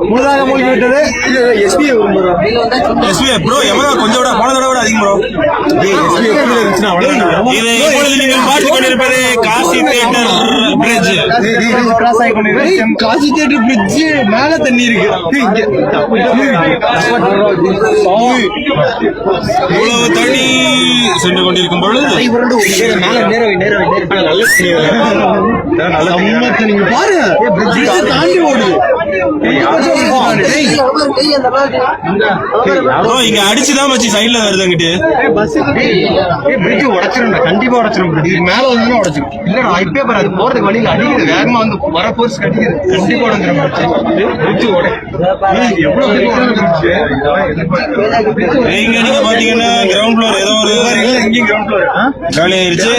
முழுதாக மூழ்கிவிட்டது. ப்ரோ எவ்வளோ கொஞ்சம் விட போனதோட விட அதிகம் ப்ரோ. நீங்கள் பார்த்துக் கொண்டிருப்பது காசி தியேட்டர் பிரிட்ஜ். கிராஸ் ஆகி கொண்டிருக்கிறது. காசி தியேட்டர் பிரிட்ஜ் மேல தண்ணி இருக்கு. இவ்வளவு தண்ணி சென்று கொண்டிருக்கும் பொழுது நீங்க பாருங்க தாண்டி ஓடுது. இங்க அடிச்சுதான் வச்சு சைட்ல வருதுங்கிட்டு பிரிட்ஜ் உடச்சிரும். கண்டிப்பா உடச்சிரும். மேல வந்து உடச்சிரும். இல்லடா இப்பே பாரு அது போறதுக்கு வழியில அடிக்குது. வேகமா வந்து வர போர்ஸ் கட்டிக்குது. கண்டிப்பா உடஞ்சிரும். பிரிட்ஜ் எவ்வளவு நீங்க பாத்தீங்கன்னா கிரவுண்ட் ஃப்ளோர் ஏதோ ஒரு இங்கேயும் கிரவுண்ட் ஃப்ளோர் காலி ஆயிருச்சு.